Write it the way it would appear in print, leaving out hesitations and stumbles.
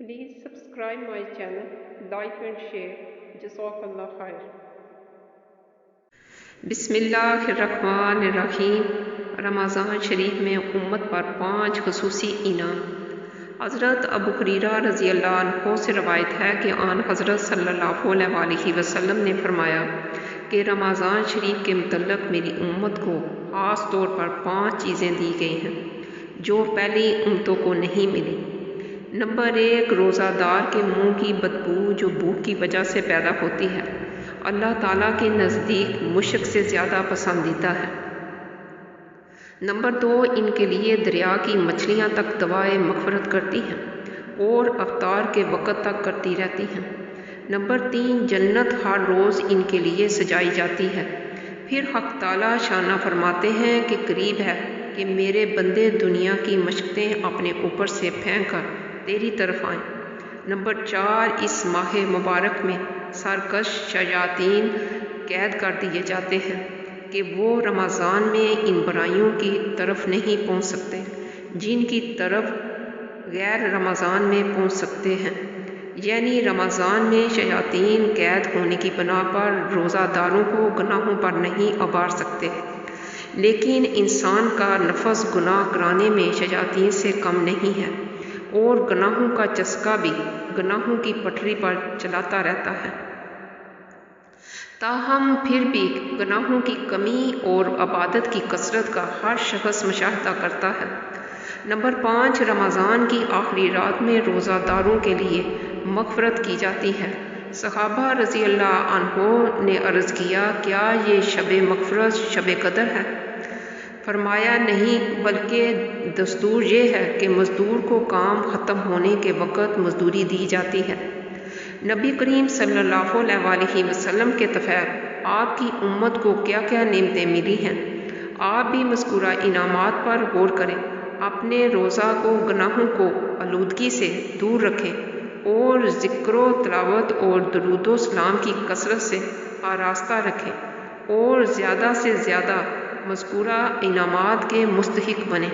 Please subscribe my channel, like and share. Jazakallah khair. बिस्मिल्लाहिर्रहमानिर्रहीम। रमज़ान शरीफ में उम्मत पर 5 खसूसी इनाम। हज़रत अबू हुरैरा रज़ी अल्लाह अन्हु से रवायत है कि आन हज़रत सल्लल्लाहु अलैहि वसल्लम ने फरमाया कि रमज़ान शरीफ के मुतल्लक़ मेरी उम्मत को ख़ास तौर पर 5 चीज़ें दी गई हैं जो पहली उम्मतों को नहीं मिली। नंबर 1, रोज़ादार के मुंह की बदबू जो भूख की वजह से पैदा होती है, अल्लाह ताला के नज़दीक मुश्क से ज़्यादा पसंदीदा है। नंबर 2, इनके लिए दरिया की मछलियाँ तक दवाए मग़फ़िरत करती हैं और अफ्तार के वक़्त तक करती रहती हैं। नंबर 3, जन्नत हर रोज़ इनके लिए सजाई जाती है। फिर हक़ ताला शाना फरमाते हैं कि करीब है कि मेरे बंदे दुनिया की मशक्क़तें अपने ऊपर से फेंक कर तेरी तरफ आएँ। नंबर 4, इस माह मुबारक में सरकश शयातीन कैद कर दिए जाते हैं कि वो रमज़ान में इन बुराइयों की तरफ नहीं पहुंच सकते जिनकी तरफ गैर रमज़ान में पहुंच सकते हैं। यानी रमज़ान में शयातीन कैद होने की बना पर रोज़ादारों को गुनाहों पर नहीं उबार सकते, लेकिन इंसान का नफस गुनाह कराने में शयातीन से कम नहीं है और गुनाहों का चस्का भी गुनाहों की पटरी पर चलाता रहता है। ताहम फिर भी गुनाहों की कमी और इबादत की कसरत का हर शख्स मुशाहिदा करता है। नंबर 5, रमज़ान की आखिरी रात में रोज़ादारों के लिए मग़फ़िरत की जाती है। सहाबा रज़ी अल्लाह अन्हों ने अर्ज़ किया, क्या ये शब मग़फ़िरत शब कदर है? फरमाया, नहीं, बल्कि दस्तूर ये है कि मज़दूर को काम ख़त्म होने के वक़्त मज़दूरी दी जाती है। नबी करीम सल्लल्लाहु अलैहि वसल्लम के तफ़ैर आपकी उम्मत को क्या क्या नेमतें मिली हैं, आप भी मज़कूरा इनामात पर गौर करें। अपने रोज़ा को गुनाहों को आलूदगी से दूर रखें और ज़िक्र तिलावत और दुरूद सलाम की कसरत से आरास्ता रखें और ज़्यादा से ज़्यादा मज़कूरा इनामात के मुस्तहिक़ बनें।